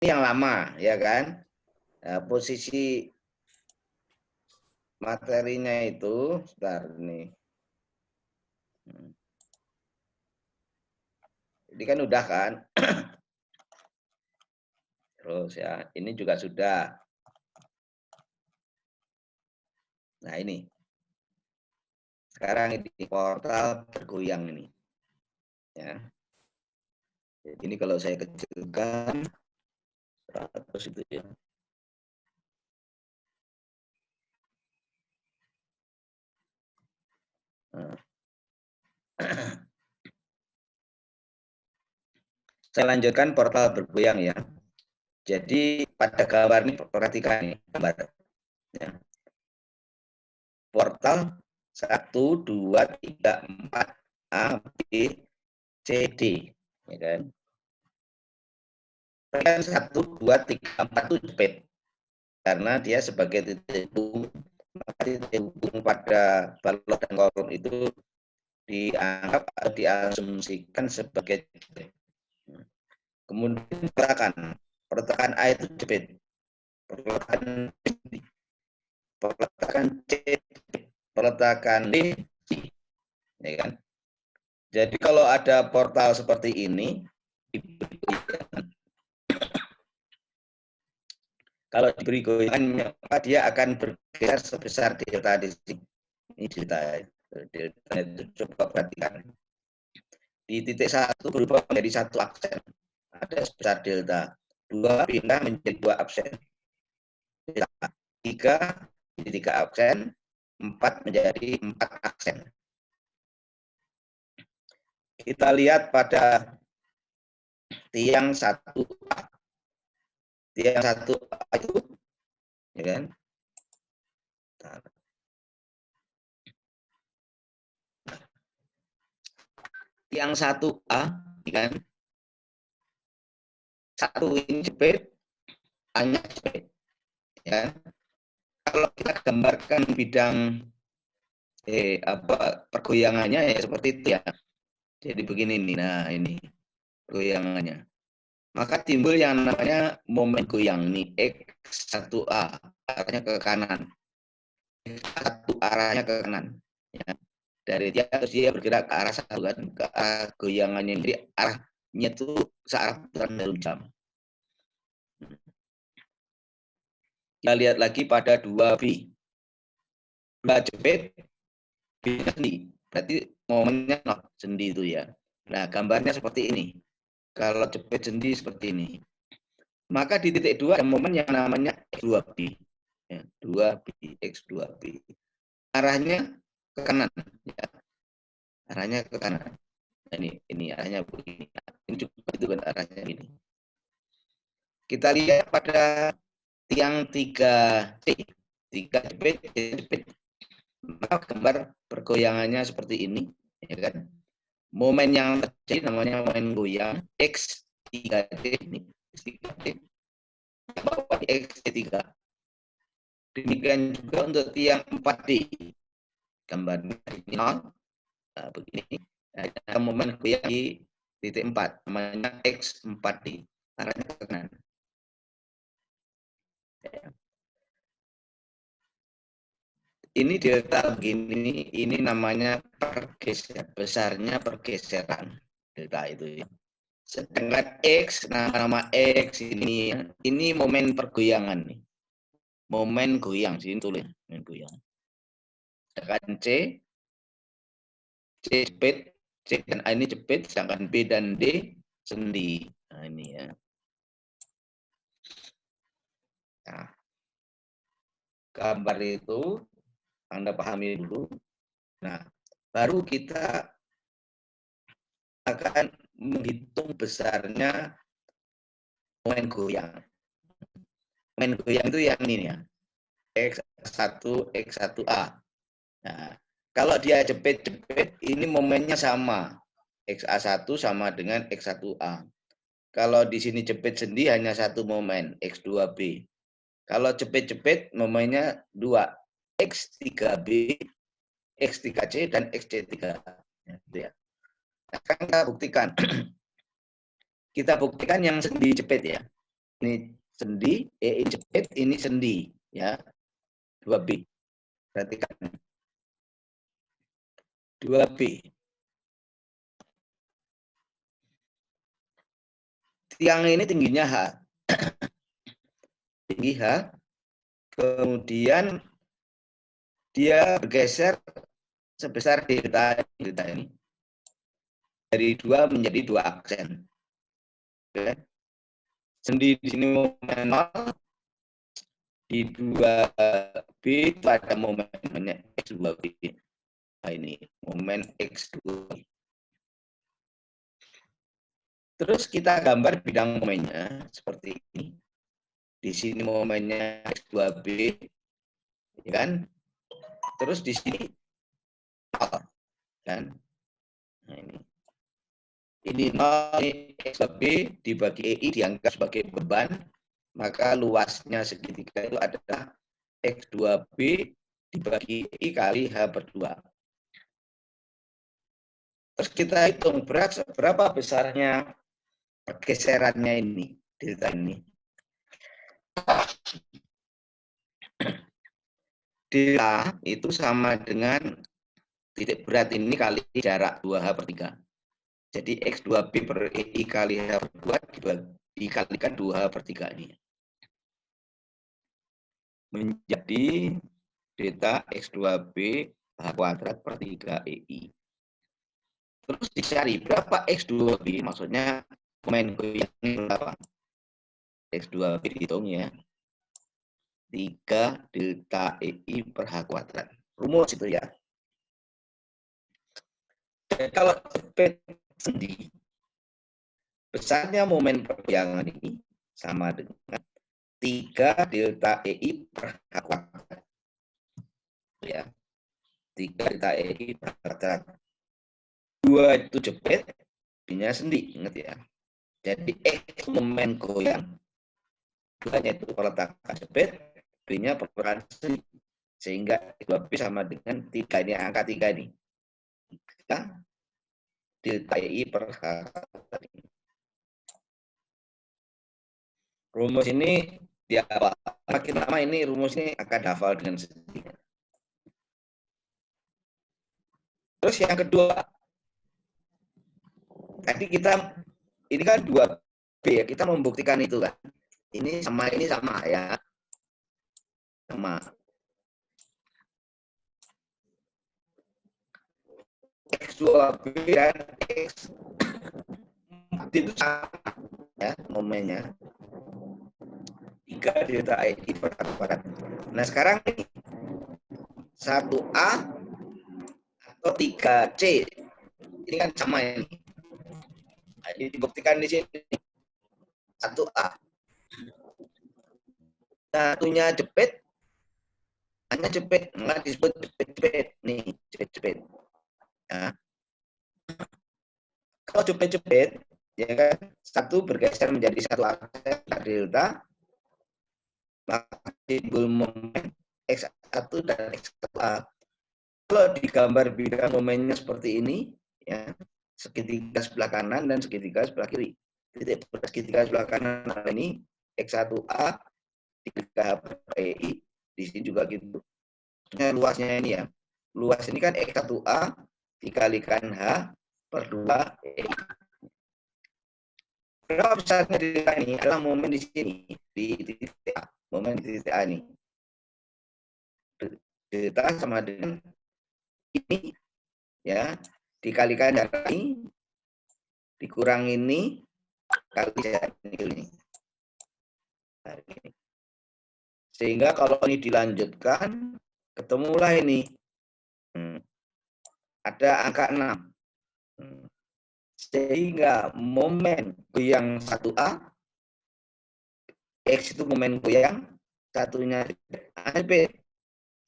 yang lama, ya kan? Nah, posisi materinya itu, sebentar nih. Ini kan udah kan? Terus ya, ini juga sudah. Nah ini, sekarang ini portal bergoyang ini. Ya. Jadi ini kalau saya kecilkan, 100 itu ya. Nah. Saya lanjutkan portal bergoyang ya. Jadi pada gambar ini perhatikan ini gambar. Ya. Portal 1, 2, 3, 4 A, B, C, D. Ya kan? 1, 2, 3, 4 itu jepit. Karena dia sebagai titik hubung, titik hubung pada balok dan kolom itu dianggap atau diasumsikan sebagai jepit. Kemudian peletakan A itu jepit, peletakan C, peletakan D, ya kan? Jadi kalau ada portal seperti ini, kalau diberi goyangan, maka dia akan bergeser sebesar delta di sini. Ini delta itu coba perhatikan. Di titik 1 berubah menjadi 1 aksen. Ada sebesar delta. 2 pindah menjadi 2 aksen. 3 menjadi 3 aksen. 4 menjadi 4 aksen. Kita lihat pada tiang 1A. Tiang 1A itu, ya kan? Tiang 1A, ya kan? 1 ini jepit, A-nya jepit. Ya. Kalau kita gambarkan bidang pergoyangannya ya seperti itu ya. Jadi begini nih, nah ini goyangannya. Maka timbul yang namanya momen goyang nih, X1A arahnya ke kanan, X1 arahnya ke kanan. Ya. Dari dia terus dia bergerak ke arah satu kan, ke arah goyangannya. Jadi arahnya itu searah putaran jarum jam. Kita lihat lagi pada 2B. 2 jepit, B sendi. Berarti momennya not sendi itu ya. Nah, gambarnya seperti ini. Kalau jepit sendi seperti ini. Maka di titik 2 ada momen yang namanya X2B. Ya, 2B, X2B. Arahnya ke kanan. Ya. Arahnya ke kanan. Nah, ini arahnya begini. Ini juga itu kan arahnya ini. Kita lihat pada tiang 3C. 3 jepit. Maka gambar pergoyangannya seperti ini. Ya kan? Momen yang terjadi namanya momen goyang X3D ini. X3D. Bawah X3. Demikian juga untuk tiang 4D. Gambarnya ini nah, begini. Ada momen goyang di titik 4 namanya X4D. Arahnya ke kanan. Ini delta begini, ini namanya besarnya pergeseran delta itu ya. Sedangkan X, nama X ini momen pergoyangan nih. Momen goyang, sini tulis momen goyang. Sedangkan C jepit, C dan A ini jepit, sedangkan B dan D sendi. Nah ini ya. Nah, gambar itu Anda pahami dulu. Nah, baru kita akan menghitung besarnya momen goyang. Momen goyang itu yang ini ya. X1, X1A. Nah, kalau dia jepit-jepit, ini momennya sama. XA1 sama dengan X1A. Kalau di sini jepit sendi hanya satu momen, X2B. Kalau jepit-jepit momennya 2, X3B, X3C, dan XC3. Ya. Akan kita buktikan. Kita buktikan yang sendi jepit ya. Ini sendi, ini jepit, ini sendi, ya. 2B. Perhatikan. 2B. Tiang ini tingginya H. Tinggi H. Kemudian dia bergeser sebesar delta ini. Dari 2 menjadi 2 aksen. Oke. Sendi di sini momen 0. Di 2B itu ada momennya X2B. Nah, ini momen X2. Terus kita gambar bidang momennya seperti ini. Di sini momennya X2B, ya kan? Terus di sini kan? Nah, ini 0 X2B dibagi EI dianggap sebagai beban, maka luasnya segitiga itu adalah X2B dibagi EI kali H/2. Terus kita hitung berapa besarnya pergeserannya ini, delta ini. Delta itu sama dengan titik berat ini kali jarak 2H/3. Jadi X2B per EI kali H/2 dikalikan 2H/3 ini. Menjadi delta X2B H² per 3 EI. Terus dicari berapa X2B, maksudnya momen goyang berapa? X2B dihitung ya. 3 delta EI per H². Rumus itu ya. Dan kalau jepit sendi, besarnya momen pergoyangan ini sama dengan 3 delta EI per H². Ya. 3 delta EI per H². 2 itu jepit, B-nya sendi, ingat ya. Jadi X momen goyang, 2-nya itu peletakan jepit, B-nya pergerakan sendi. Sehingga X2B sama dengan 3 ini, angka 3 ini. Delta EI per H. Rumus ini ya, makin lama ini rumus ini akan hafal dengan sendirinya. Terus yang kedua, tadi kita ini kan 2B ya, kita membuktikan itu kan. Ini sama ya. Sama. X2B dan X itu sama ya momennya. 3 delta EI per H². Nah, sekarang ini 1A atau 3C. Ini kan sama ini. Nah, ini dibuktikan di sini. 1A. Satunya jepit, hanya jepit, nggak disebut jepit-jepit. Nih, jepit-jepit. Nah, kalau jepit-jepit, ya kan, satu bergeser menjadi satu aksen delta, maka timbul momen X1 dan X1A. Kalau digambar bidang momennya seperti ini, ya, segitiga sebelah kanan dan segitiga sebelah kiri. Titik segitiga sebelah kanan ini X1A 3H per EI, di sini juga gitu. Luasnya ini ya. Luas ini kan X1A dikalikan H per 2 EI. Berapa besarnya delta ini adalah momen di sini, di titik A. Momen di titik A ini. Delta sama dengan ini, ya, dikalikan jarak ini, dikurang ini, kali jarak ini. Nah, ini. Sehingga kalau ini dilanjutkan, ketemulah ini. Ada angka 6. Sehingga momen goyang 1A, X itu momen goyang, satunya B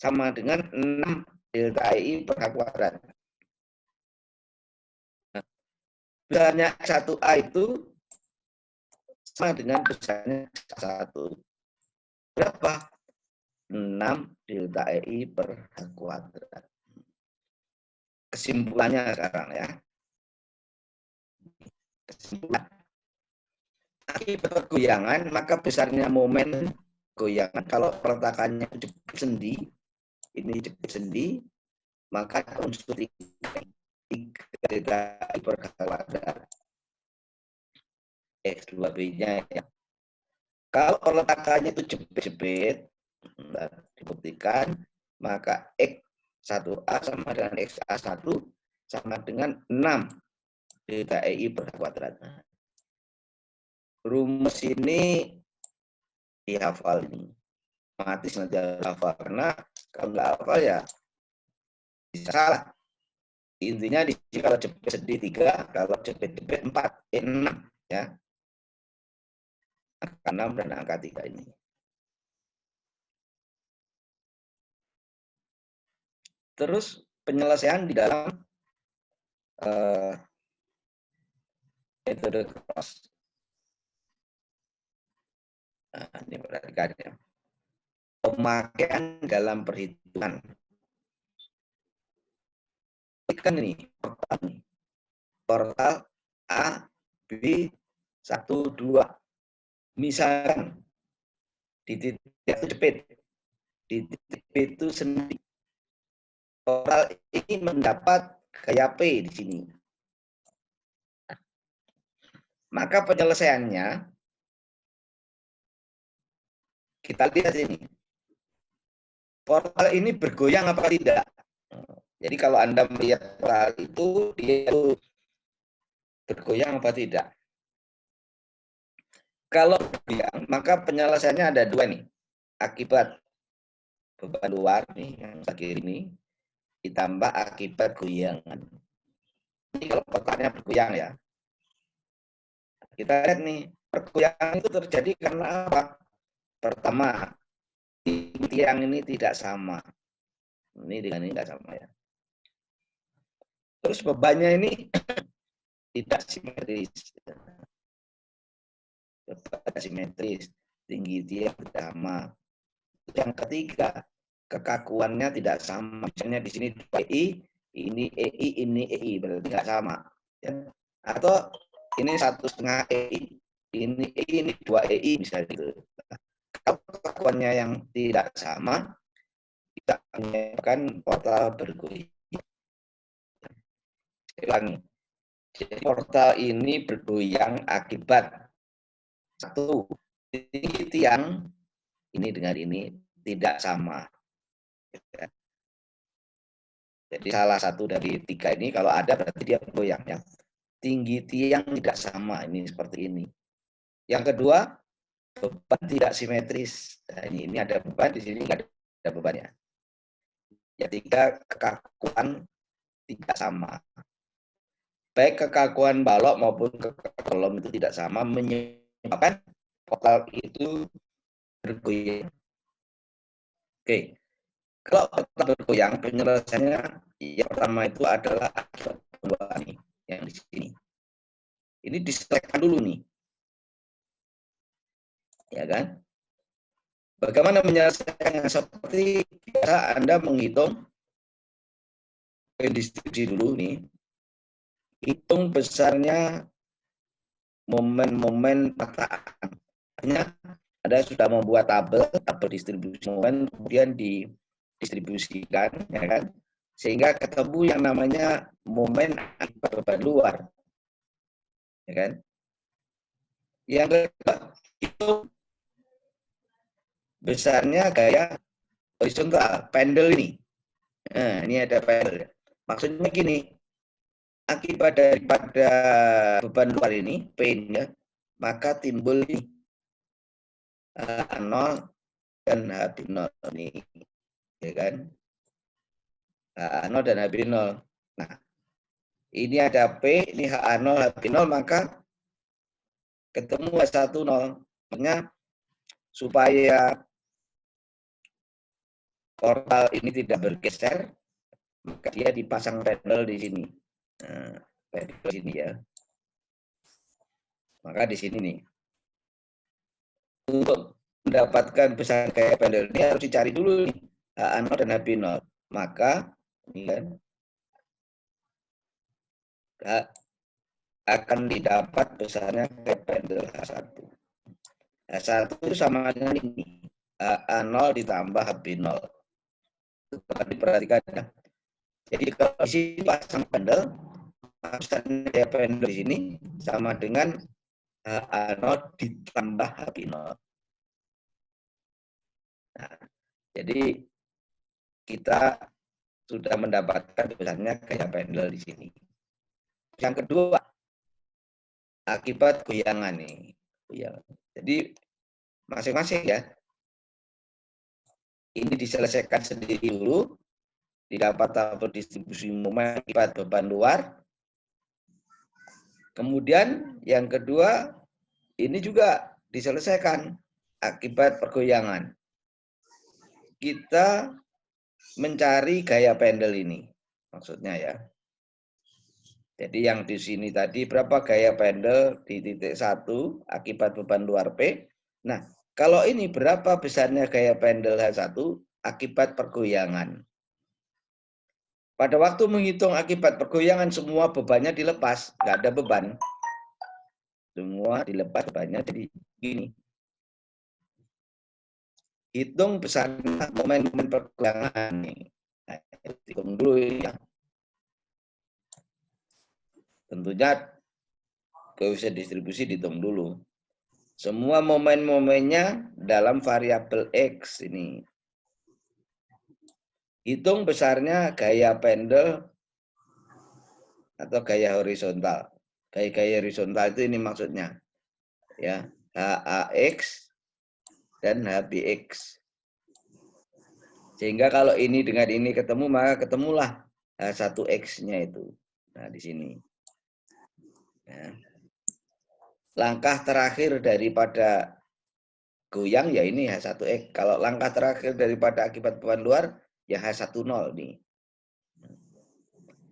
sama dengan 6 delta EI per H². Nah, besarnya 1A itu sama dengan besarnya 1. Berapa? 6 delta EI per H². Kesimpulannya sekarang ya. Kesimpulan. Akibat pergoyangan, maka besarnya momen goyangan. Kalau peletakannya jepit sendi, ini jepit sendi, maka unsur 3 dkI per kuadrat X2B-nya ya. Kalau peletakannya itu jepit-jepit, dibuktikan, maka X1A sama dengan XA1 sama dengan 6 dkI per kuadrat. Rumus ini dihafal ini. Otomatis nanti hafal. Karena kalau nggak hafal ya bisa salah. Intinya di sini kalau jepit sendi 3, kalau jepit-jepit 4, 6 ya. Angka 6 dan angka 3 ini. Terus penyelesaian di dalam metode cross. Nah, ini perhatikan ya. Pemakaian dalam perhitungan. Kan ini portal A, B, 1, 2. Misalkan di titik itu jepit, di titik B itu sendi. Portal ini mendapat gaya P di sini. Maka penyelesaiannya kita lihat ini. Portal ini bergoyang apa tidak? Jadi kalau Anda melihat portal itu, dia bergoyang apa tidak? Kalau bergoyang, maka penyelesaiannya ada 2 nih. Akibat beban luar nih, yang kiri ini, ditambah akibat goyangan. Ini kalau portalnya bergoyang ya. Kita lihat nih, pergoyangan itu terjadi karena apa? Pertama, tiang ini tidak sama. Ini dengan ini tidak sama ya. Terus bebannya ini tidak simetris. Beban simetris, tinggi tiang tidak sama. Yang ketiga, kekakuannya tidak sama. Misalnya di sini 2EI, ini EI, ini EI, berarti tidak sama. Ya. Atau ini 1,5 EI, ini EI, ini 2 EI, misalnya gitu. Kalau kekakuannya yang tidak sama, kita menyebabkan portal bergoyang. Ulangi. Jadi portal ini bergoyang akibat satu, tiang ini dengan ini tidak sama. Jadi salah satu dari 3 ini kalau ada berarti dia bergoyang ya. Tinggi tiang tidak sama, ini seperti ini. Yang kedua, beban tidak simetris. Nah, ini ada beban, di sini nggak ada bebannya. Yang tiga, kekakuan tidak sama. Baik kekakuan balok maupun kekakuan kolom itu tidak sama, menyebabkan portal itu bergoyang. Oke, kalau portal bergoyang, penyelesaiannya yang pertama itu adalah akibat pembuatan nih, yang di sini. Ini diselesaikan dulu nih, ya kan? Bagaimana menyelesaikannya? Seperti biasa Anda menghitung distribusi dulu nih, hitung besarnya momen-momen patahan. Artinya Anda sudah membuat tabel distribusi momen, kemudian didistribusikan, ya kan? Sehingga ketemu yang namanya momen akibat beban luar, ya kan? Yang kedua, itu besarnya gaya horizontal, pendel ini. Nah, ini ada pendel. Maksudnya gini, akibat daripada beban luar ini, P ya, maka timbul ini H0 dan H0 ini, ya kan? H0 dan H0. Nah, ini ada P, ini H0, H0, maka ketemu H10. Makanya supaya portal ini tidak bergeser, maka dia dipasang pedal di sini. Nah, pedal di sini ya. Maka di sini nih. Untuk mendapatkan besar kayak pendel ini harus dicari dulu nih H0 dan H0. Maka ini kan akan didapat besarnya gaya pendel H1. H1 itu sama dengan ini. A0 ditambah HB0. Diperhatikan ya. Jadi kalau di sini pasang pendel, besarnya gaya pendel di sini sama dengan A0 ditambah HB0. Nah, jadi kita sudah mendapatkan besarnya gaya pendel di sini. Yang kedua, akibat goyangan nih. Jadi masing-masing ya. Ini diselesaikan sendiri dulu, didapat tabel distribusi momen akibat beban luar. Kemudian yang kedua, ini juga diselesaikan akibat pergoyangan. Kita mencari gaya pendel ini, maksudnya ya. Jadi yang di sini tadi berapa gaya pendel di titik 1 akibat beban luar P. Nah, kalau ini berapa besarnya gaya pendel H1 akibat pergoyangan. Pada waktu menghitung akibat pergoyangan semua bebannya dilepas, nggak ada beban. Semua dilepas bebannya, jadi gini. Hitung besarnya momen-momen pergoyangan nih. Nah, hitung dulu ya. Tentunya koefisien distribusi dihitung dulu. Semua momen-momennya dalam variabel X ini. Hitung besarnya gaya pendel atau gaya horizontal. Gaya horizontal itu ini maksudnya. Ya, HAX dan HBX. Sehingga kalau ini dengan ini ketemu, maka ketemulah H1X-nya itu. Nah, di sini. Ya. Langkah terakhir daripada goyang ya ini H1X. Kalau langkah terakhir daripada akibat beban luar ya H10 nih.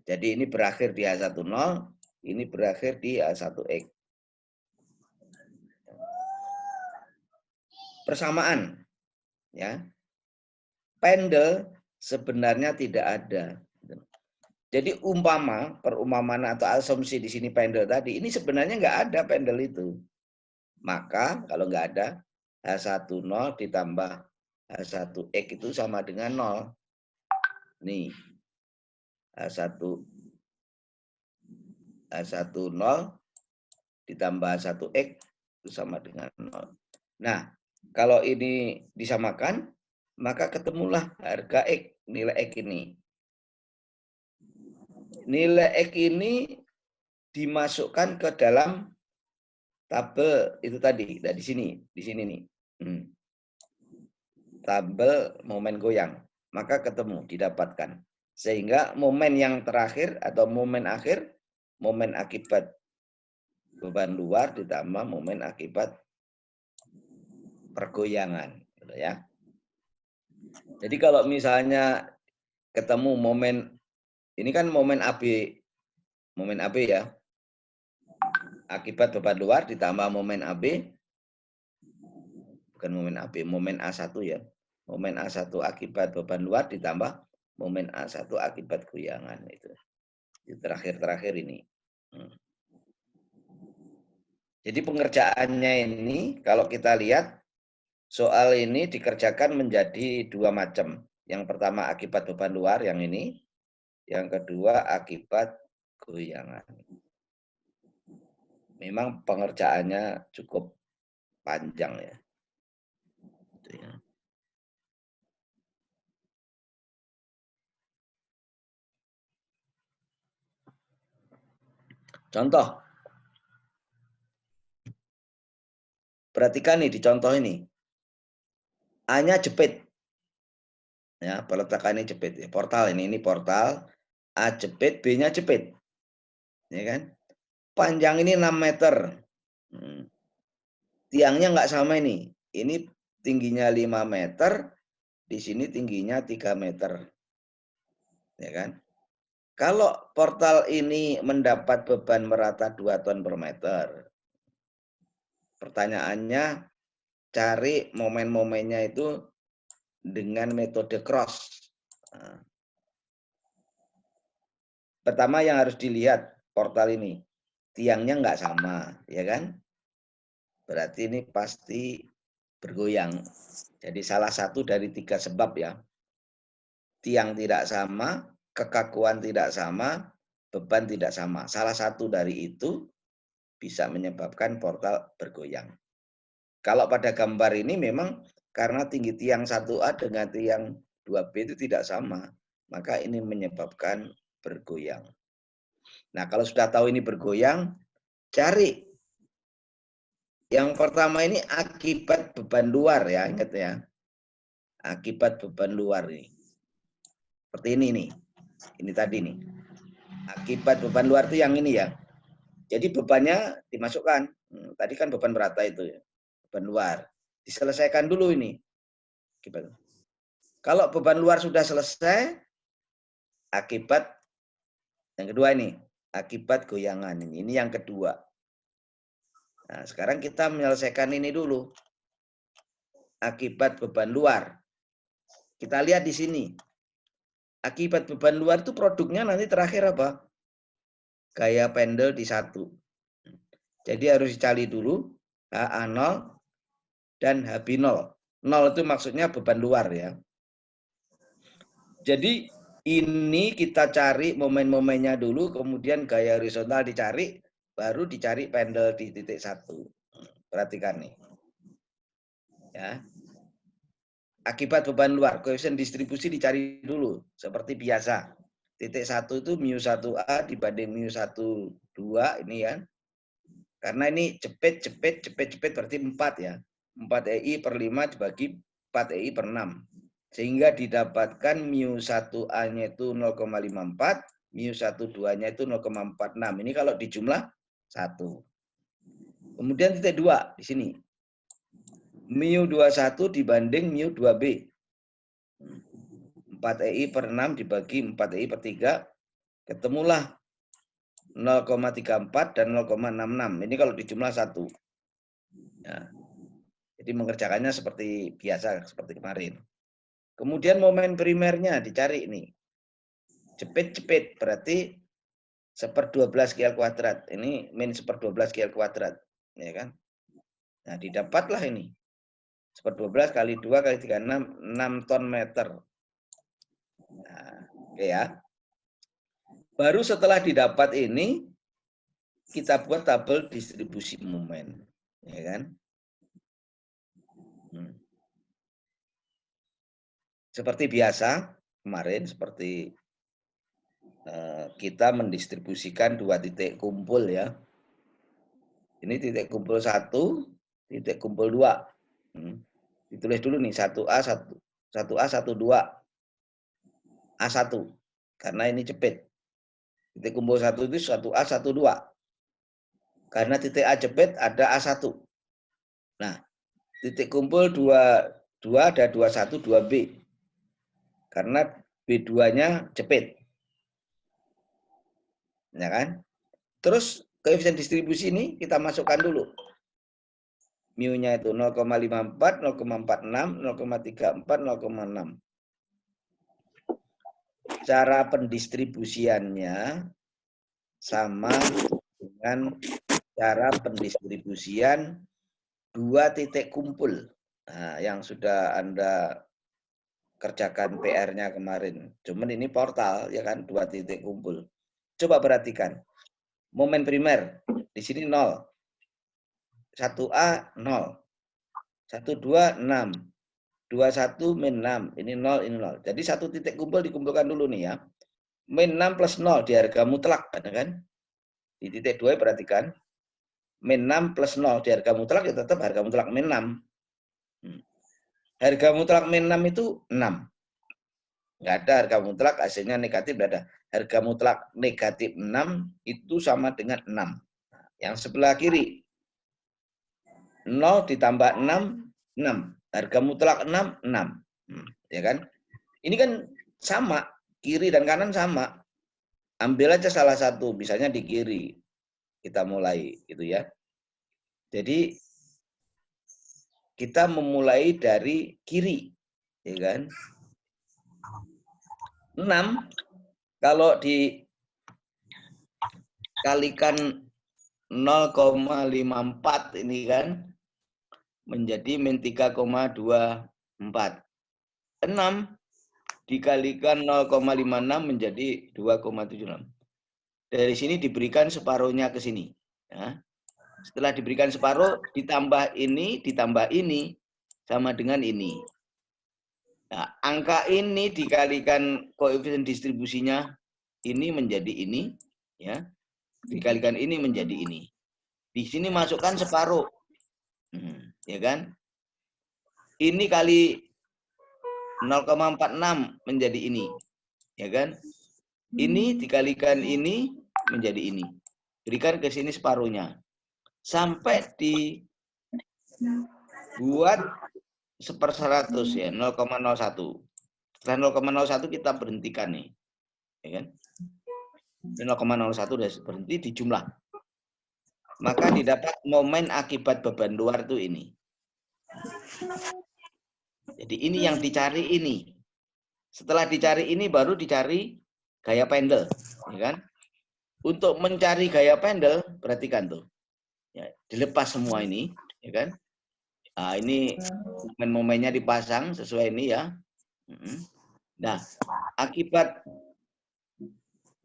Jadi ini berakhir di H10, ini berakhir di H1X. Persamaan. Ya. Pendel sebenarnya tidak ada. Jadi perumpamaan atau asumsi di sini pendel tadi, ini sebenarnya nggak ada pendel itu. Maka kalau nggak ada, H10 ditambah H1X itu sama dengan 0. Nih, H1 0 ditambah H1X itu sama dengan 0. Nah, kalau ini disamakan, maka ketemulah harga X, nilai X ini. Nilai X ini dimasukkan ke dalam tabel itu tadi, di sini nih. Tabel momen goyang, maka ketemu, didapatkan. Sehingga momen yang terakhir atau momen akhir, momen akibat beban luar ditambah momen akibat pergoyangan, gitu ya. Jadi kalau misalnya ketemu momen, ini kan momen AB ya, akibat beban luar ditambah momen AB, bukan momen AB, momen A1 ya. Momen A1 akibat beban luar ditambah momen A1 akibat goyangan itu. Di terakhir-terakhir ini. Jadi pengerjaannya ini kalau kita lihat soal ini dikerjakan menjadi dua macam. Yang pertama akibat beban luar yang ini, yang kedua akibat goyangan. Memang pengerjaannya cukup panjang ya. Contoh. Perhatikan nih di contoh ini. A-nya jepit. Ya, peletakannya jepit. Portal ini portal. A jepit, B-nya jepit. Ya kan? Panjang ini 6 meter. Tiangnya nggak sama ini. Ini tingginya 5 meter, di sini tingginya 3 meter. Ya kan? Kalau portal ini mendapat beban merata 2 ton per meter. Pertanyaannya, cari momen-momennya itu dengan metode cross. Pertama yang harus dilihat portal ini. tiangnya nggak sama, ya kan? Berarti ini pasti bergoyang. Jadi salah satu dari 3 sebab ya. Tiang tidak sama, kekakuan tidak sama, beban tidak sama. Salah satu dari itu bisa menyebabkan portal bergoyang. Kalau pada gambar ini memang karena tinggi tiang 1A dengan tiang 2B itu tidak sama, maka ini menyebabkan bergoyang. Nah, kalau sudah tahu ini bergoyang, cari. Yang pertama ini akibat beban luar ya, ingat ya. Akibat beban luar ini. Seperti ini nih. Ini tadi nih. Akibat beban luar itu yang ini ya. Jadi bebannya dimasukkan. Tadi kan beban merata itu ya. Beban luar. Diselesaikan dulu ini. Kalau beban luar sudah selesai, akibat yang kedua ini. Akibat goyangan ini. Ini yang kedua. Nah, sekarang kita menyelesaikan ini dulu. Akibat beban luar. Kita lihat di sini. Akibat beban luar itu produknya nanti terakhir apa? Gaya pendel di 1. Jadi harus dicari dulu HA0 dan HB0. 0 itu maksudnya beban luar ya. Jadi ini kita cari momen-momennya dulu, kemudian gaya horizontal dicari, baru dicari pendel di titik 1. Perhatikan nih. Ya. Akibat beban luar, koefisien distribusi dicari dulu, seperti biasa. Titik 1 itu mu1A dibanding mu12 ini ya. Karena ini cepet berarti 4 ya. 4 EI per 5 dibagi 4 EI per 6. Sehingga didapatkan mu1A-nya itu 0,54, mu12-nya itu 0,46. Ini kalau dijumlah 1. Kemudian titik 2 di sini. Mu21 dibanding mu2B. 4 EI per 6 dibagi 4 EI per 3. Ketemulah 0,34 dan 0,66. Ini kalau dijumlah 1. Ya. Jadi mengerjakannya seperti biasa, seperti kemarin. Kemudian momen primernya dicari ini. Cepet berarti 1/12 KL kuadrat. Ini min 1/12 KL kuadrat. Ya kan? Nah, didapatlah ini. 1/12 kali 2 kali 3, 6 ton meter. Nah, oke ya. Baru setelah didapat ini, kita buat tabel distribusi momen. Ya kan? Seperti biasa, kemarin seperti kita mendistribusikan 2 titik kumpul ya. Ini titik kumpul 1, titik kumpul 2. Ditulis dulu nih 1A, 1A, 12. A1. Karena ini jepit. Titik kumpul 1 itu 1A, 12. Karena titik A jepit ada A1. Nah, titik kumpul 2 ada 21, 2B. Karena B2-nya jepit. Ya kan? Terus koefisien distribusi ini kita masukkan dulu. Mu-nya itu 0,54, 0,46, 0,34, 0,6. Cara pendistribusiannya sama dengan cara pendistribusian 2 titik kumpul. Nah, yang sudah Anda kerjakan PR-nya kemarin. Cuman ini portal, ya kan, 2 titik kumpul. Coba perhatikan. Momen primer, di sini 0. 1A 0. 12 6. 21 min 6. Ini 0, ini 0. Jadi 1 titik kumpul dikumpulkan dulu nih ya. Min 6 plus 0 di harga mutlak, kan? Di titik 2 perhatikan. Min 6 plus 0 di harga mutlak ya tetap harga mutlak min 6. Harga mutlak min 6 itu 6. Nggak ada harga mutlak, hasilnya negatif, nggak ada. Harga mutlak negatif 6 itu sama dengan 6. Yang sebelah kiri, 0 ditambah 6, 6. Harga mutlak 6, 6. Ya kan? Ini kan sama, kiri dan kanan sama. Ambil aja salah satu, misalnya di kiri. Kita mulai, gitu ya. Jadi, kita memulai dari kiri. Ya kan? 6, kalau dikalikan 0,54 ini kan menjadi min 3,24. 6 dikalikan 0,56 menjadi 2,76. Dari sini diberikan separuhnya ke sini. Ya. Setelah diberikan separuh, ditambah ini sama dengan ini. Nah, angka ini dikalikan koefisien distribusinya ini menjadi ini, ya. Dikalikan ini menjadi ini. Di sini masukkan separuh, ya kan? Ini kali 0,46 menjadi ini, ya kan? Ini dikalikan ini menjadi ini. Berikan ke sini separuhnya. Sampai dibuat 1/100 ya, 0,01. Setelah 0,01 kita berhentikan nih. Ya kan? 0,01 sudah berhenti di jumlah. Maka didapat momen akibat beban luar itu ini. Jadi ini yang dicari ini. Setelah dicari ini baru dicari gaya pendel, ya kan? Untuk mencari gaya pendel, perhatikan tuh. Ya, dilepas semua ini, ya kan? Nah, ini momen-momennya dipasang sesuai ini ya. Nah, akibat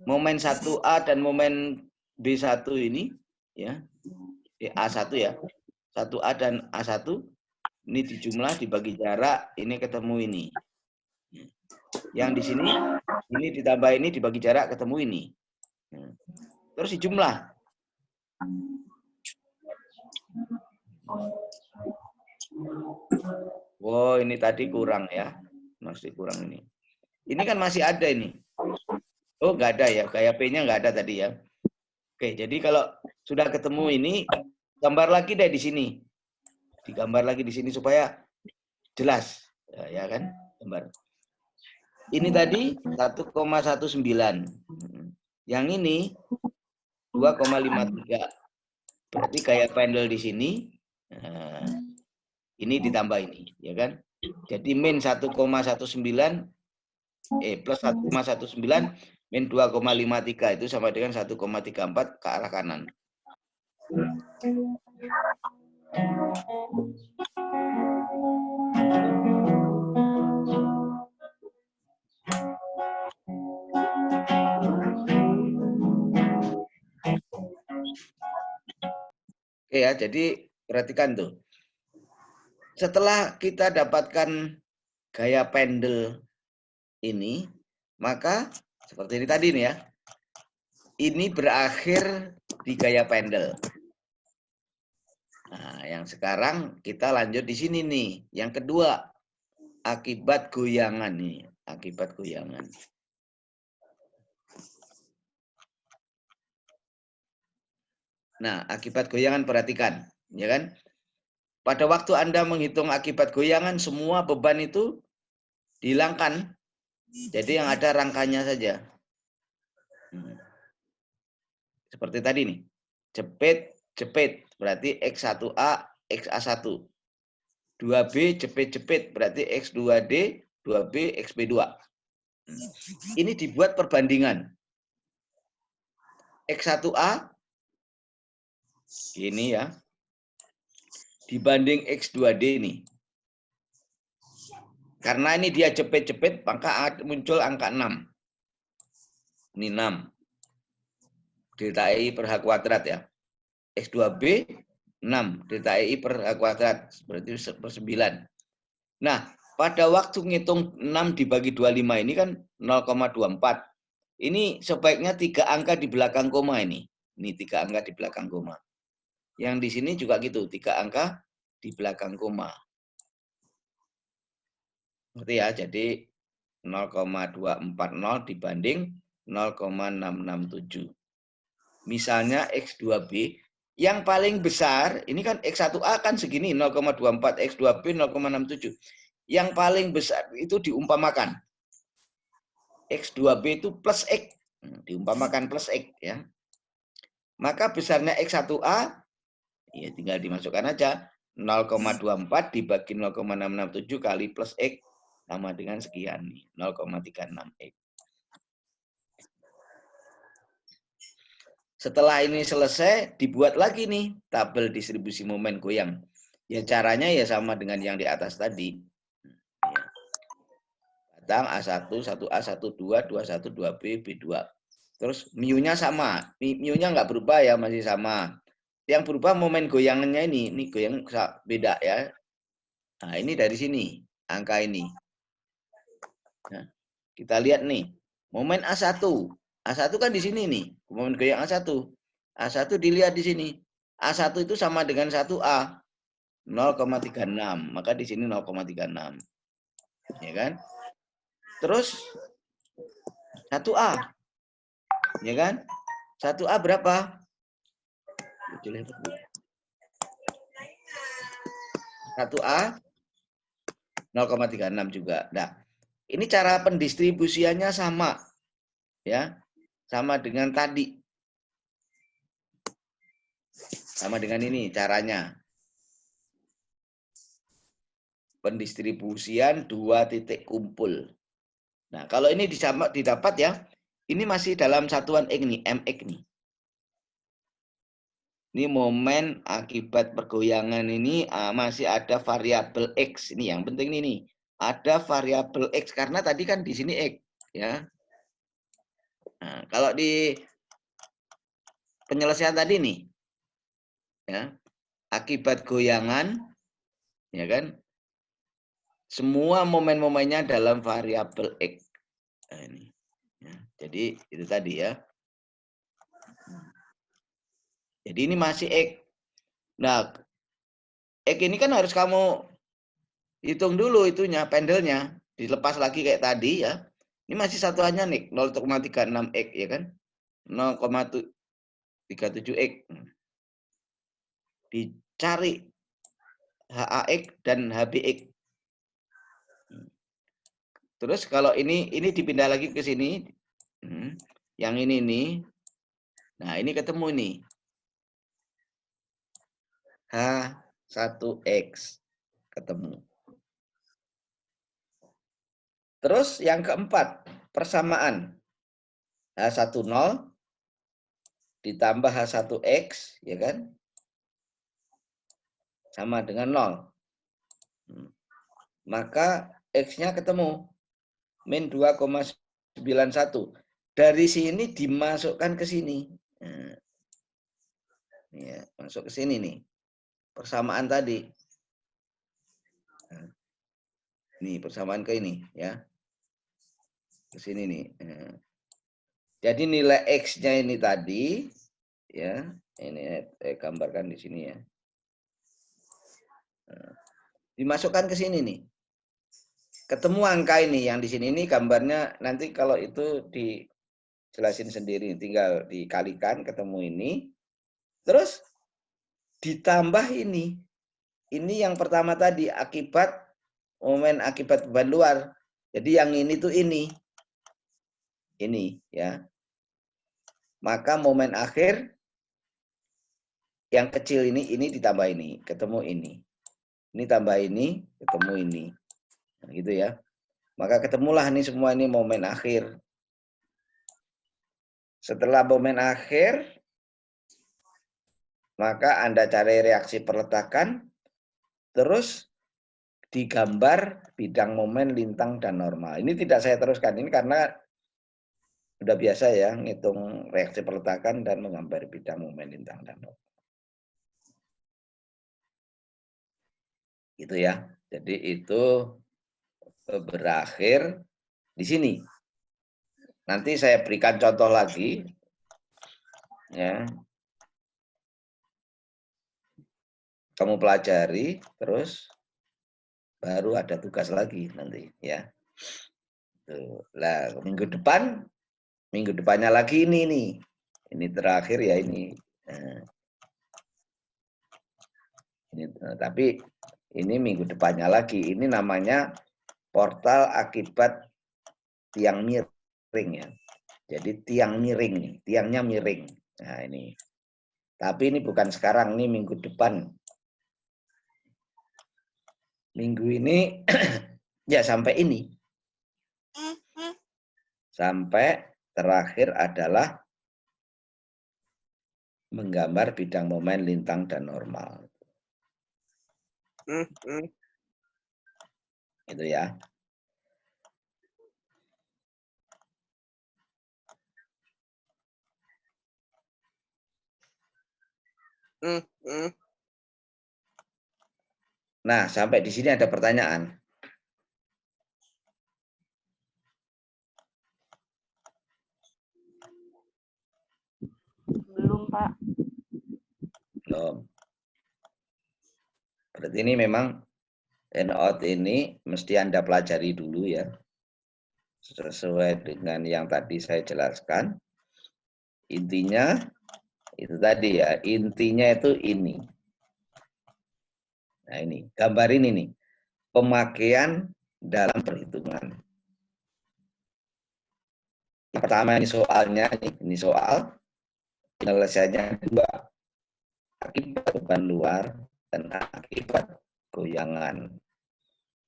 momen 1A dan momen B1 ini, ya, A1 ya, 1A dan A1, ini dijumlah, dibagi jarak, ini ketemu ini. Yang di sini, ini ditambah ini, dibagi jarak, ketemu ini. Terus dijumlah. Wow, ini tadi kurang ya. Masih kurang ini. Ini kan masih ada ini. Oh, nggak ada ya. Gaya P-nya nggak ada tadi ya. Oke, jadi kalau sudah ketemu ini, gambar lagi deh di sini. Digambar lagi di sini supaya jelas. Ya kan? Gambar. Ini tadi 1,19. Yang ini 2,53. Berarti gaya pendel di sini. Ini ditambah ini, ya kan? Jadi min 1,19 plus 1,19 min 2,53 itu sama dengan 1,34 ke arah kanan. Oke ya, jadi perhatikan tuh. Setelah kita dapatkan gaya pendel ini, maka seperti ini tadi nih ya. Ini berakhir di gaya pendel. Nah, yang sekarang kita lanjut di sini nih. Yang kedua, akibat goyangan nih, akibat goyangan. Nah, akibat goyangan perhatikan, ya kan? Pada waktu Anda menghitung akibat goyangan, semua beban itu dihilangkan. Jadi yang ada rangkanya saja. Seperti tadi nih. Jepit, berarti X1A, XA1. 2B, jepit, berarti X2D, 2B, XB2. Ini dibuat perbandingan. X1A, ini ya, dibanding X2D ini. Karena ini dia jepit, maka muncul angka 6. Ini 6. Delta I per H kuadrat ya. X2B 6. Delta I per H kuadrat. Berarti per 9. Nah, pada waktu ngitung 6 dibagi 25 ini kan 0,24. Ini sebaiknya 3 angka di belakang koma ini. Ini 3 angka di belakang koma. Yang di sini juga gitu, 3 angka di belakang koma. Ngerti ya, jadi 0,240 dibanding 0,667. Misalnya X2B, yang paling besar, ini kan X1A kan segini, 0,24, X2B 0,67. Yang paling besar itu diumpamakan. X2B itu plus X, diumpamakan plus X ya. Maka besarnya X1A, ya tinggal dimasukkan aja, 0,24 dibagi 0,667 kali plus X, sama dengan sekian nih, 0,36 X. Setelah ini selesai, dibuat lagi nih tabel distribusi momen goyang. Ya caranya ya sama dengan yang di atas tadi. Batang A1, 1A, 12, 21, 2B, B2. Terus mu-nya sama. Mu-nya nggak berubah ya, masih sama. Yang berubah momen goyangannya ini goyang beda ya. Nah, ini dari sini, angka ini. Nah, kita lihat nih, momen A1. A1 kan di sini nih, momen goyang A1. A1 dilihat di sini. A1 itu sama dengan 1A, 0,36. Maka di sini 0,36. Ya kan? Terus 1A. Ya kan? 1A berapa? 1A 0,36 juga. Nah, ini cara pendistribusiannya sama. Ya. Sama dengan tadi. Sama dengan ini caranya. Pendistribusian 2 titik kumpul. Nah, kalau ini didapat ya, ini masih dalam satuan X nih, MX nih. Ini momen akibat pergoyangan ini masih ada variabel X. Ini yang penting ini. Ada variabel X karena tadi kan di sini X, ya. Nah, kalau di penyelesaian tadi nih, ya, akibat goyangan, ya kan, semua momen-momennya dalam variabel X. Nah, ini. Ya, jadi itu tadi ya. Jadi ini masih X. Nah, X ini kan harus kamu hitung dulu itunya, pendelnya. Dilepas lagi kayak tadi ya. Ini masih satuannya nih, 0,36 X ya kan. 0,37 X. Dicari HAX dan HBX. Terus kalau ini dipindah lagi ke sini. Yang ini nih. Nah, ini ketemu nih. H1X ketemu. Terus yang keempat, persamaan. H10 ditambah H1X, ya kan? Sama dengan 0. Maka X-nya ketemu. Min 2,91. Dari sini dimasukkan ke sini. Nah, ya, masuk ke sini nih. Persamaan tadi. Nah, ini persamaan ke ini, ya. Ke sini nih. Nah. Jadi nilai X-nya ini tadi, ya, ini saya gambarkan di sini ya. Nah, dimasukkan ke sini nih. Ketemu angka ini yang di sini ini gambarnya nanti kalau itu dijelasin sendiri, tinggal dikalikan ketemu ini. Terus ditambah ini. Ini yang pertama tadi akibat momen akibat beban luar. Jadi yang ini tuh ini. Ini ya. Maka momen akhir yang kecil ini ditambah ini, ketemu ini. Ini tambah ini, ketemu ini. Nah, gitu ya. Maka ketemulah nih semua ini momen akhir. Setelah momen akhir, maka Anda cari reaksi perletakan, terus digambar bidang momen, lintang, dan normal. Ini tidak saya teruskan, ini karena sudah biasa ya, ngitung reaksi perletakan dan menggambar bidang momen, lintang, dan normal. Gitu ya. Jadi itu berakhir di sini. Nanti saya berikan contoh lagi. Ya. Kamu pelajari, terus baru ada tugas lagi nanti ya. Tuh. Lah, minggu depannya lagi ini nih. Ini terakhir ya ini. Nah, ini tapi ini minggu depannya lagi. Ini namanya portal akibat tiang miring ya. Jadi tiang miring nih, tiangnya miring. Nah, ini. Tapi ini bukan sekarang, ini minggu depan. Minggu ini ya sampai ini. Sampai terakhir adalah menggambar bidang momen, lintang, dan normal. Itu ya. Nah, sampai di sini ada pertanyaan. Belum, Pak. Belum. Berarti ini memang handout ini mesti Anda pelajari dulu ya. Sesuai dengan yang tadi saya jelaskan. Intinya itu tadi ya, intinya itu ini. Nah ini, gambar ini nih. Pemakaian dalam perhitungan. Yang pertama ini soalnya, ini soal. Penyelesaiannya dua. Akibat beban luar dan akibat goyangan.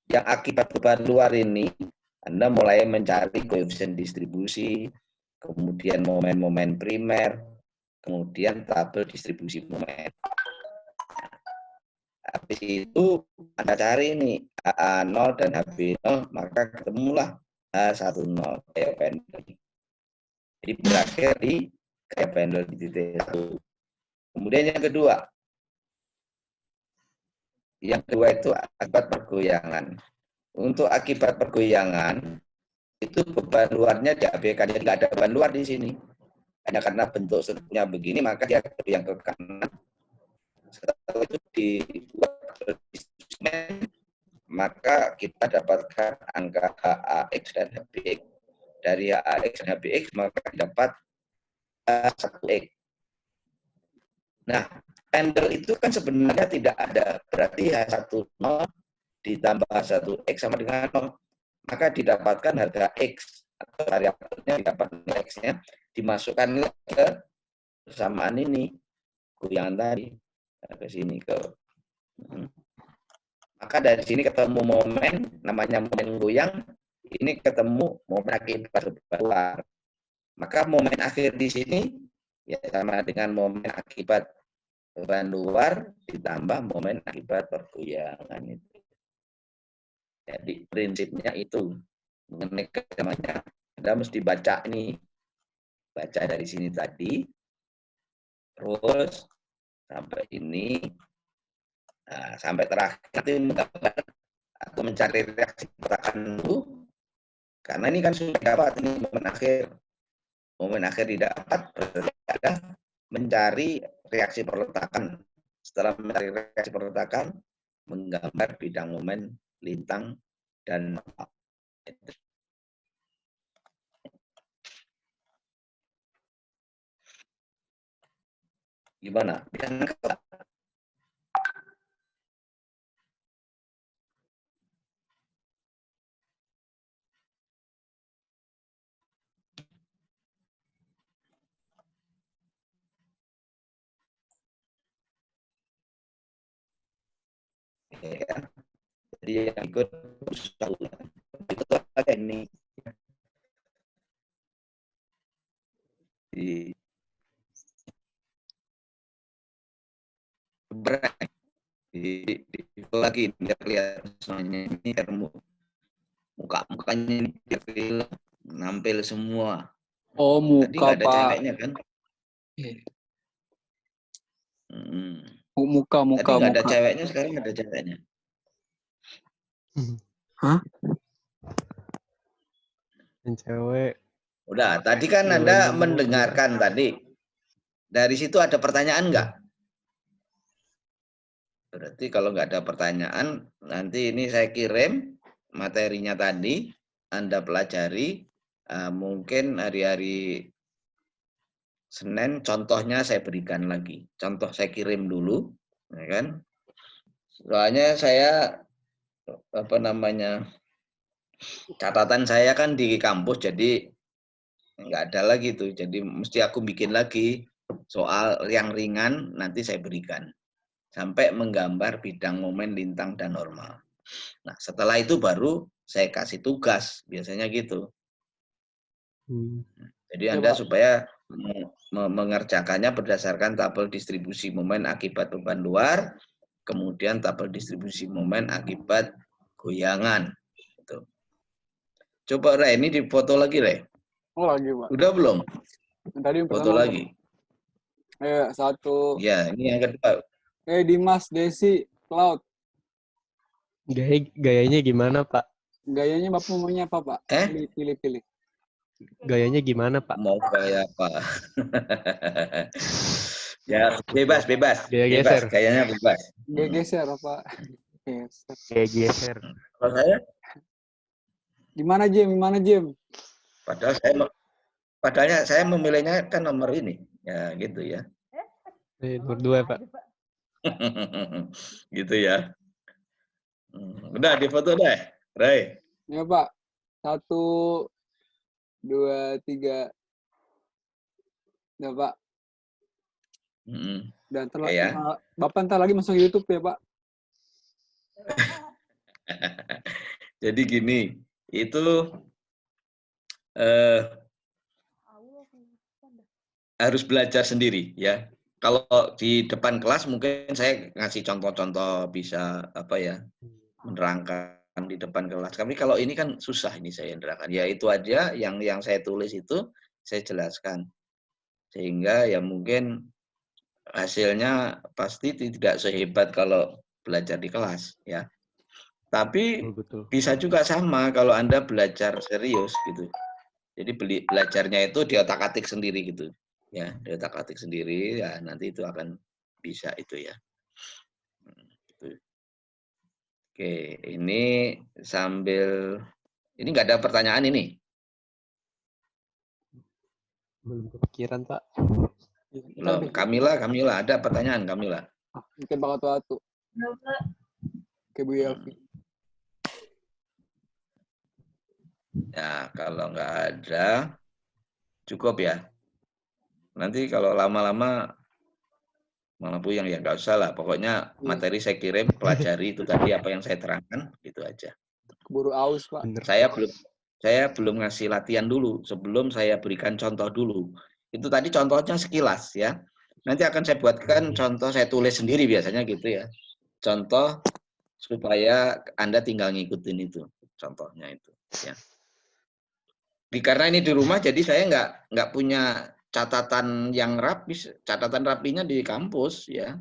Yang akibat beban luar ini, Anda mulai mencari koefisien distribusi, kemudian momen-momen primer, kemudian tabel distribusi momen. Habis itu Anda cari ini AA0 dan HB0, maka ketemulah H10 gaya pendel. Jadi berakhir di gaya pendel di titik 1. Kemudian yang kedua itu akibat pergoyangan. Untuk akibat pergoyangan itu beban luarnya diabaikan, jadi nggak ada beban luar di sini. Hanya karena bentuk strukturnya begini, maka dia yang ke kanan. Setelah itu dibuat maka kita dapatkan angka HAX dan HBX. Dari HAX dan HBX maka dapat 1X. Nah, pendel itu kan sebenarnya tidak ada. Berarti H10 ditambah 1X sama dengan 0. Maka didapatkan harga X atau variabelnya didapatkan X-nya, dimasukkan ke persamaan ini, goyangan tadi, ke sini ke. Maka dari sini ketemu momen, namanya momen goyang, ini ketemu momen akibat beban luar. Maka momen akhir di sini ya sama dengan momen akibat beban luar ditambah momen akibat pergoyangan itu. Jadi prinsipnya itu mengenai namanya. Anda mesti baca ini, baca dari sini tadi, terus sampai ini, nah, sampai terakhir nanti menggambar atau mencari reaksi pertahanan dulu, karena ini kan sudah dapat ini momen akhir didapat, berarti ada mencari reaksi perletakan. Setelah mencari reaksi perletakan, menggambar bidang momen, lintang, dan gimana? Ya, jadi yang ikut itu ada ini di di lagi biar lihat semuanya ini muka-mukanya ini biar nampil semua. Oh, Tadi muka, nggak ada Pak. ceweknya kan? Muka. Tadi nggak ada ceweknya, sekarang ada ceweknya. Hah? Yang cewek. Udah, tadi kan Anda mendengarkan tadi. Dari situ ada pertanyaan nggak? Berarti kalau nggak ada pertanyaan, nanti ini saya kirim materinya tadi, Anda pelajari, mungkin hari-hari Senin, contohnya saya berikan lagi. Contoh saya kirim dulu, ya kan? Soalnya saya, catatan saya kan di kampus, jadi nggak ada lagi tuh. Jadi mesti aku bikin lagi soal yang ringan, nanti saya berikan. Sampai menggambar bidang momen, lintang, dan normal. Nah, setelah itu baru saya kasih tugas, biasanya gitu. Jadi Anda supaya mengerjakannya berdasarkan tabel distribusi momen akibat beban luar, kemudian tabel distribusi momen akibat goyangan. Gitu. Coba Ray, ini difoto lagi Ray. Oh lagi Pak. Udah belum? Tadi yang Foto pertama. lagi. Satu. Ya, ini yang kedua. Dimas, Desi, Cloud. Gayanya gimana, Pak? Gayanya Bapak maunya apa, Pak? Pilih. Gayanya gimana, Pak? Mau gaya apa? Ya, bebas. Geser. Gayanya bebas. Geser apa? Geser. Kalau saya? Gimana, Jim? Padahal saya memilihnya kan nomor ini. Ya, gitu ya. Nomor 2, Pak. Gitu ya. Udah, difoto deh. Ray. Ya, Pak. 1, 2, 3. Ya, Pak. Dan Bapak ntar lagi masuk YouTube ya, Pak. Jadi gini, itu harus belajar sendiri ya. Kalau di depan kelas mungkin saya ngasih contoh-contoh bisa menerangkan di depan kelas. Tapi kalau ini kan susah ini saya menerangkan. Ya itu aja yang saya tulis itu saya jelaskan. Sehingga ya mungkin hasilnya pasti tidak sehebat kalau belajar di kelas ya. Tapi bisa juga sama kalau Anda belajar serius gitu. Jadi belajarnya itu di otak-atik sendiri gitu. Ya, di otak-atik sendiri ya nanti itu akan bisa itu ya. Oke, ini sambil ini nggak ada pertanyaan ini. Belum kepikiran, Pak. Belum. Kamila ada pertanyaan Kamila. Mungkin Pak Watu. Oke, Bu Yelvi. Ya, kalau nggak ada cukup ya. Nanti kalau lama-lama malah puyeng ya nggak usah lah. Pokoknya materi saya kirim, pelajari itu tadi apa yang saya terangkan, gitu aja. Keburu aus, Pak. Saya belum ngasih latihan dulu sebelum saya berikan contoh dulu. Itu tadi contohnya sekilas ya. Nanti akan saya buatkan contoh, saya tulis sendiri biasanya gitu ya. Contoh supaya Anda tinggal ngikutin itu contohnya itu ya. Karena ini di rumah jadi saya nggak punya catatan yang rapi, catatan rapinya di kampus ya.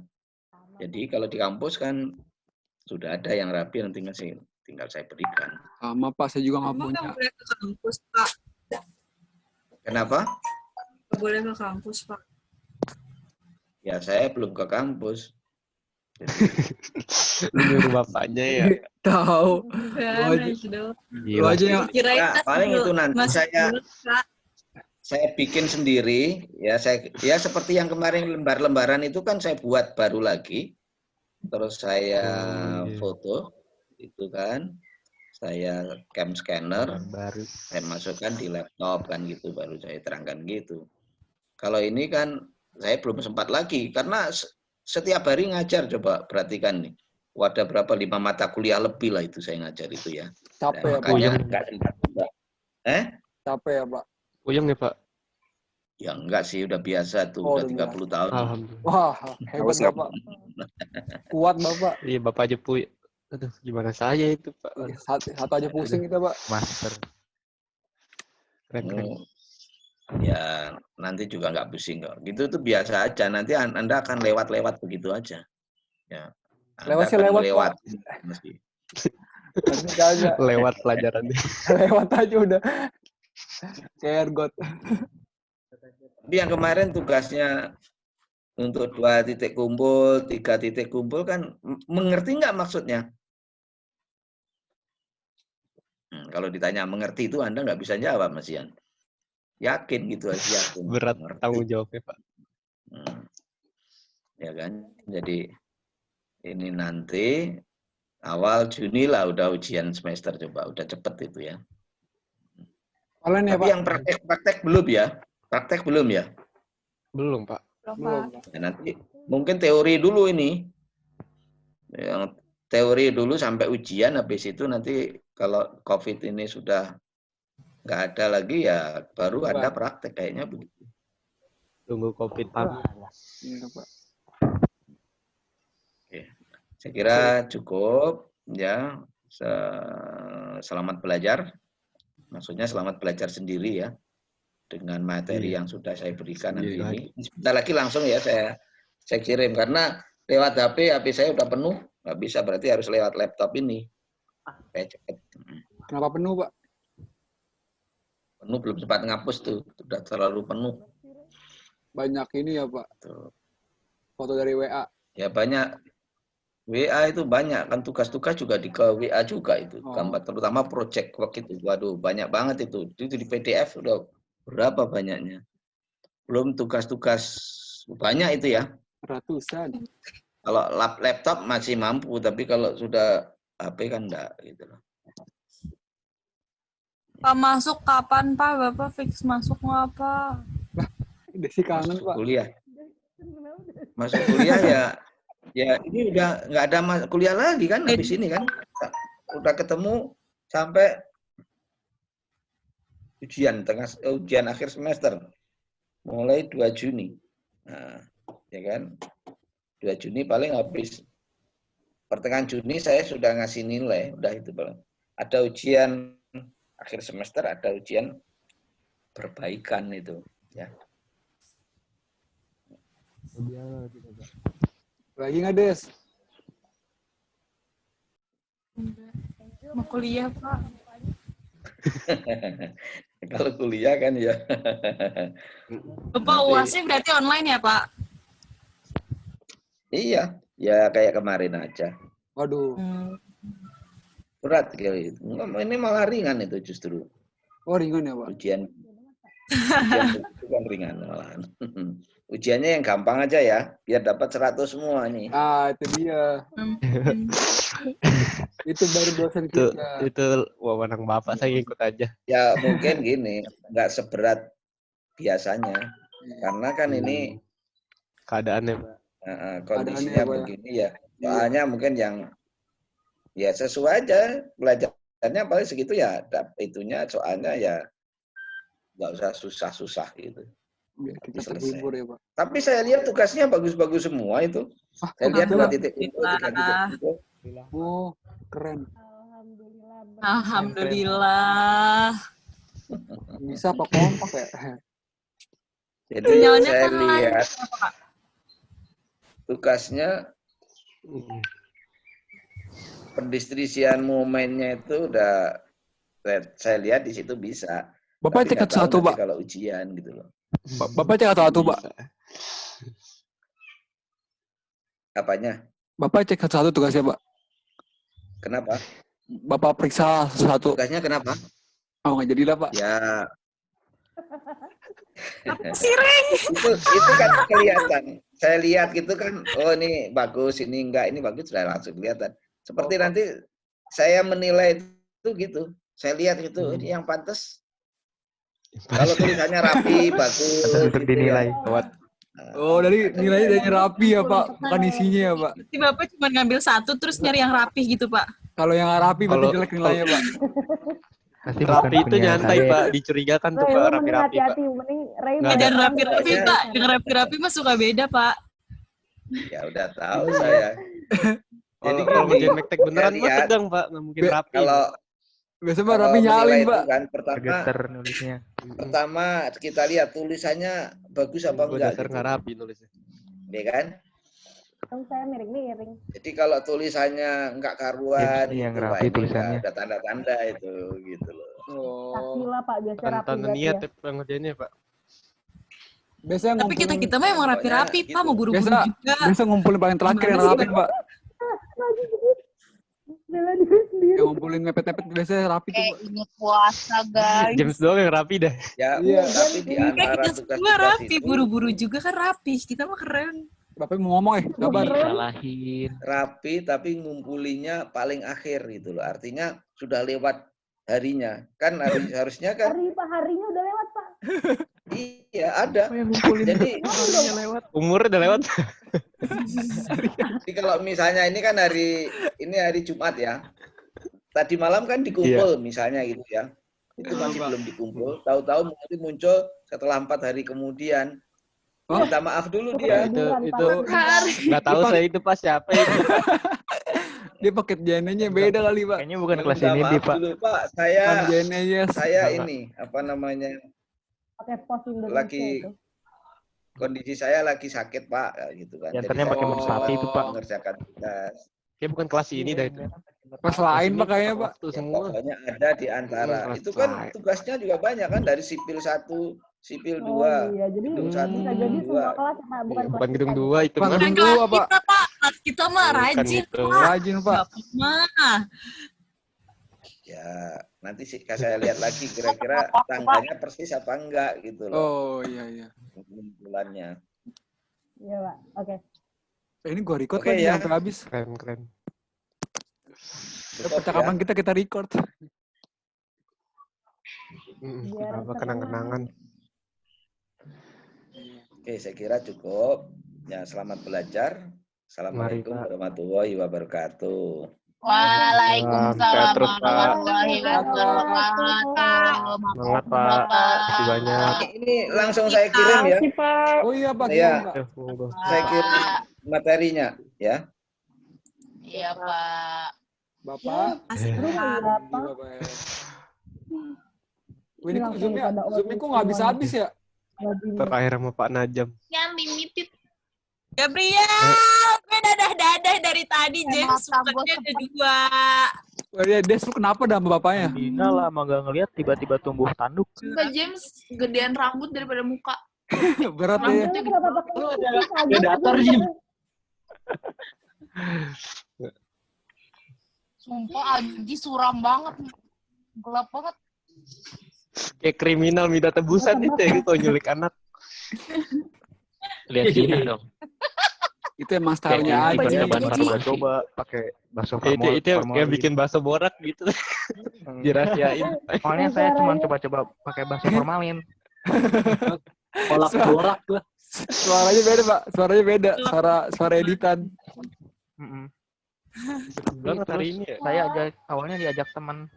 Jadi kalau di kampus kan sudah ada yang rapi, nanti tinggal saya berikan. Sama Pak, saya juga nggak punya. Nggak boleh ke kampus, Pak. Kenapa? Nggak boleh ke kampus, Pak. Ya saya belum ke kampus. Nyuruh bapaknya ya. Tahu. Lu aja yang paling itu nanti saya bikin sendiri ya. Saya seperti yang kemarin lembar-lembaran itu kan saya buat baru lagi, terus saya foto itu kan, saya scanner, saya masukkan di laptop kan gitu, baru saya terangkan gitu. Kalau ini kan saya belum sempat lagi karena setiap hari ngajar, coba perhatikan nih. Ada berapa 5 mata kuliah lebih lah itu saya ngajar itu ya. Capek ya, makanya enggak sempat juga. Capek ya, Pak. Puyeng ya, Pak? Ya enggak sih, udah biasa tuh, udah 30 tahun. Alhamdulillah. Wah, hebat Bapak. Kuat Bapak. Iya, Bapak aja puyeng. Aduh, gimana saya itu, Pak? Satu aja pusing kita, Pak. Master. Keren. Ya, nanti juga nggak pusing kok. Gitu tuh biasa aja. Nanti Anda akan lewat-lewat begitu aja. Ya. Lewat, mesti. Lewat pelajaran. Lewat aja udah. Kayak ergot. Tapi yang kemarin tugasnya untuk 2 titik kumpul, 3 titik kumpul kan mengerti nggak maksudnya? Kalau ditanya mengerti itu Anda nggak bisa jawab, Mas Ian. Yakin gitu aja. Yakin. Berat tanggung jawabnya, Pak. Ya kan, jadi ini nanti awal Juni lah udah ujian semester, coba udah cepet itu ya. Tapi ya, yang praktek belum ya? Praktek belum ya? Belum, Pak. Belum. Ya, nanti mungkin teori dulu ini. Yang teori dulu sampai ujian, habis itu nanti kalau COVID ini sudah nggak ada lagi ya baru ada praktek kayaknya begitu. Tunggu COVID panas. Iya, Pak. Oke. Saya kira cukup ya. Selamat belajar. Maksudnya selamat belajar sendiri ya. Dengan materi yang sudah saya berikan nanti ini. Sebentar lagi langsung ya saya kirim karena lewat HP saya udah penuh, nggak bisa, berarti harus lewat laptop ini. Kayak cepet. Kenapa penuh, Pak? Penuh, belum sempat ngapus tuh, udah terlalu penuh. Banyak ini ya, Pak. Tuh. Foto dari WA. Ya banyak. WA itu banyak kan, tugas-tugas juga di ke WA juga itu, gambar terutama project work itu. Waduh, banyak banget itu. Itu di PDF udah berapa banyaknya. Belum tugas-tugas banyak itu ya. Ratusan. Kalau laptop masih mampu, tapi kalau sudah HP kan enggak gitu loh. Pak masuk kapan Pak? Bapak fix masuk nggak Pak? Desi kangen, Masuk Pak. kuliah. Masuk kuliah ya ini udah nggak ada kuliah lagi kan habis ini kan. Udah ketemu sampai ujian akhir semester. Mulai 2 Juni. Nah, ya kan? 2 Juni paling habis. Pertengahan Juni saya sudah ngasih nilai, udah itu paling. Ada ujian akhir semester, ada ujian perbaikan itu, ya. Lagi nggak, Des? Mau kuliah Pak. Kalau kuliah kan ya. Bapak UASnya berarti online ya Pak? Iya, ya kayak kemarin aja. Waduh. Berat kali itu. Ini malah ringan itu justru. Oh, ringan ya, Pak? Ujian itu kan ringan malahan. Ujiannya yang gampang aja ya, biar dapat 100 semua nih. Ah, itu dia. Itu baru dosen kita. Itu wewenang Bapak, saya ikut aja. Ya mungkin gini, nggak seberat biasanya. Karena kan ini keadaannya, Pak. Kondisinya begini ya. Soalnya mungkin yang ya sesuai aja belajarnya paling segitu ya. Itunya soalnya ya nggak usah susah-susah gitu. Biar kita terhibur ya, Pak. Tapi saya lihat tugasnya bagus-bagus semua itu. Saya lihat 2 titik info, 3 titik info. Oh, keren. Alhamdulillah. Bisa apa kompak ya? Jadi saya lihat tugasnya pendistribusian momennya itu udah saya lihat di situ bisa. Bapak cek satu, Pak. Kalau ujian gitu loh. Bapak cek satu, Pak. Apanya? Bapak cek satu tugasnya, Pak. Kenapa? Bapak periksa satu. Tugasnya kenapa? Oh, nggak jadi lah, Pak. Ya. Siring. Itu kan kelihatan. Saya lihat gitu kan, oh ini bagus, ini enggak, ini bagus, sudah langsung kelihatan. Seperti nanti saya menilai itu gitu. Saya lihat itu, ini yang pantas. Kalau tulisannya rapi, bagus. Untuk gitu dinilai. Ya. Oh, dari nilainya dari rapi ya, Pak. Bukan isinya ya, Pak. Berarti Bapak cuma ngambil satu terus nyari yang rapih gitu, Pak? Kalau yang rapi berarti jelek nilainya, Pak. Rapi itu nyantai, Pak. Dicurigakan tuh, Pak. Rapi-rapi, Pak. Dan rapi-rapi, Pak. Yang rapi-rapi mah suka beda, Pak. Ya udah tahu saya. Jadi kalau ngerjain mektek beneran mah tegang, Pak. Nggak mungkin rapi. Kalau biasanya mah rapi nyalin, Pak. Kan, pertama kita lihat tulisannya bagus apa enggak. Dasar nggak rapi nulisnya. Ya kan? Saya miring-miring. Jadi kalau tulisannya enggak karuan, yang gitu, rapi tulisannya. ada tanda-tanda itu gitu loh. Sakila, Pak, biasa rapi. Tanda niat ya ngerjainnya, Pak. Biasanya Tapi kita mah emang rapi-rapi, Pak. Mau buru-buru biasa, juga. Biasa ngumpulin paling terakhir yang rapi, Pak. Yang ngumpulin mepet-mepet biasanya rapi tuh, Pak. Ini puasa, guys. James doang yang rapi dah. Ya, Iya. tapi di Kayak antara kita tugas-tugas semua rapi, itu, buru-buru juga kan rapi. Kita mah keren. Bapak mau ngomong sabar. Disalahin. rapi tapi ngumpulinya paling akhir gitu loh. Artinya sudah lewat harinya. Kan harusnya kan Harinya udah lewat, Pak. iya ada. Yang ngumpulin Jadi lewat. Umurnya udah lewat. Jadi kalau misalnya ini kan hari Jumat ya. Tadi malam kan dikumpul misalnya gitu ya. Itu masih belum dikumpul. Tahu-tahu mungkin muncul setelah 4 hari kemudian. Minta maaf dulu dia. Itu nggak tahu saya itu pas siapa itu. Dia paket JNE-nya beda kali, Pak. Kayaknya bukan kelas Minta ini maaf deh, Pak. dulu, Pak. Bukan JNE-nya. Saya Enggak. ini apa namanya? Pakai pos Indonesia Lagi itu. kondisi saya lagi sakit, Pak, kayak gitu kan. Yang Jadi ternyata saya pakai nggak Merpati bisa itu, Pak. mengerjakan tugas. Kayak bukan kelas ini dah itu. Kelas lain, Pak, kayaknya, Pak. Waktu Ya, semua. pokoknya ada di antara. Kelas Itu kan lain. tugasnya juga banyak kan dari sipil 1, sipil 2. Oh iya, jadi Gedung bisa 1, jadi gedung 2. semua kelas ya, Pak, bukan Iya, kelas bukan gedung kita 2 gitu. itu Bukan mah. gedung Kelas 2, Pak. kita, Pak. Kelas kita mah Bukan rajin, gitu. Pak. Rajin, Pak. Bapak mah. Ya, nanti sih saya lihat lagi kira-kira tanggalnya persis apa enggak gitu loh. Oh, iya. Bulannya. Iya, Pak. Oke. Ini gua record Oke, lagi ya. sampai habis. Keren. Cukup, Percakapan ya. kita record. Biar Apa terkenang. kenang-kenangan. Oke, saya kira cukup. Ya, selamat belajar. Assalamualaikum Mari, Pak. warahmatullahi wabarakatuh. Sehat Iya, Waalaikumsalam terus, Pak. warahmatullahi wabarakatuh. Semangat, Pak. Makasih banyak. Ini langsung saya kirim ya. Oh iya, Pak. Iya. Kirim, Pak. Monggo. Saya kirim materinya ya. Iya, Pak. Bapak. Terus berapa? Iya, Bapak. Wih, ini kok Langsung zoomnya pada kok nggak habis-habis ya? Terakhir sama Pak Najam. Yang limited. Gabriel, gue dadah dari tadi, James. Mata gua Bukannya ada 2. Wah, dia Des, lu kenapa dah sama bapaknya? Dina lama gak ngeliat tiba-tiba tumbuh tanduk. Mbak James gedean rambut daripada muka. Berat ya. Rambutnya Kenapa pakai Lu ada datar, Jim. Sumpah Aji suram banget. Gelap banget. Kayak kriminal minta tebusan itu ya, kalau nyulik anak. Lihat Dina dong. Itu emang stylenya Kayak aja. bahan coba pakai bakso formal. Itu kayak bikin bakso borak gitu. Dirahasiain. Soalnya saya cuma coba-coba pakai bakso formalin. Kolak borak lah. Suaranya beda, Pak. Suaranya beda. Suara editan. Banget hari ini ya. Saya awalnya diajak teman.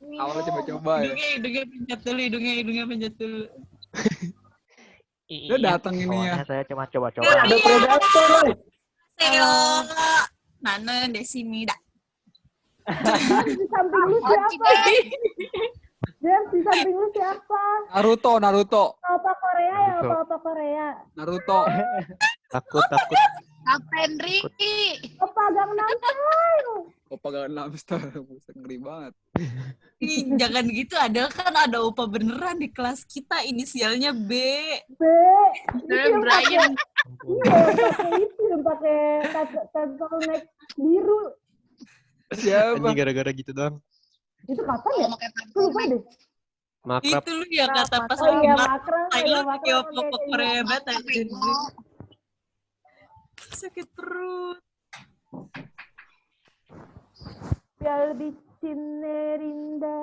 Awalnya coba-coba ya. Hidungnya pencet dulu, hidungnya pencet dulu. Dia datang ini ya. Awalnya saya cuma coba-coba. Ada predator, woy. Seo. Nana Desimida. Di samping lu siapa? James, di samping lu siapa? Naruto. Opa Korea ya, opa Korea. Naruto. Takut. Kapten Ricky. Opa Gangnam Style. Opa Gangnam Style. Buset, ngeri banget. Ih, jangan gitu, ada opa beneran di kelas kita, inisialnya B. B. Dan Brian. Iya, pakai itu yang pakai turtleneck biru. Siapa? Anjing gara-gara gitu doang. Itu kapan ya? Pakai Aku lupa deh. Makrab. Itu lu ya kata pas Oh iya, lu makrang. Tai Iya, lu pakai makrang. opa Korea banget anjir. Sakit perut. Biar lebih Cinerinda.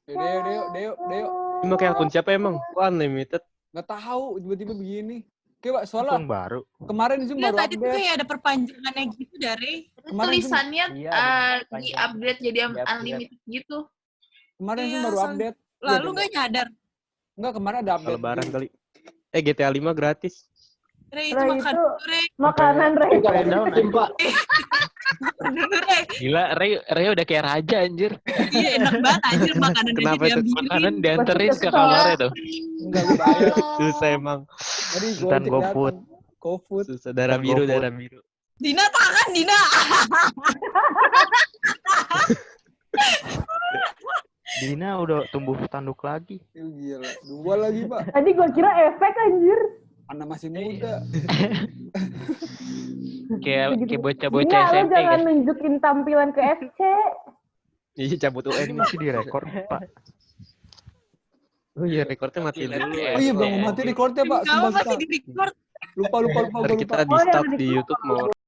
Deo. Ini pakai akun siapa emang? Wah, unlimited. Nggak tahu tiba-tiba begini. Oke, Pak, Akun soalnya baru. kemarin Zoom Enggak, baru tadi tuh update. kayak ada perpanjangannya gitu dari. Kemarin Tulisannya Iya, ada di-upgrade jadi Di-upgrade. unlimited gitu. Kemarin Zoom Iya, baru soal- update. Lalu nggak nyadar. Enggak, kemarin ada update. Lebaran kali. GTA 5 gratis. Rey, itu Rey, makan itu- dulu, Rey. Makanan Rey. Pak. Makan dulu, Rey. Gila, Ray udah kayak raja anjir. Iya, enak banget anjir makanan Kenapa itu makanan diambilin. dianterin ke kamarnya tuh? Enggak, gue bayar. Susah emang. Tadi Dan GoFood. GoFood. Susah. Darah biru. Dina tahan, Dina. Dina udah tumbuh tanduk lagi. Gila. 2 lagi, Pak. Tadi gua kira efek anjir. Anak masih muda. Kayak bocah-bocah Dina, lu SMP jangan kan. nunjukin tampilan ke FC. Iya, cabut Ini UN. masih direkord, Pak. Oh iya, recordnya mati dulu. Oh iya, belum mati recordnya, Pak. Kamu Sumpah, masih Pak. di record. Lupa. Ntar kita di Oh, stop yang di di- YouTube mau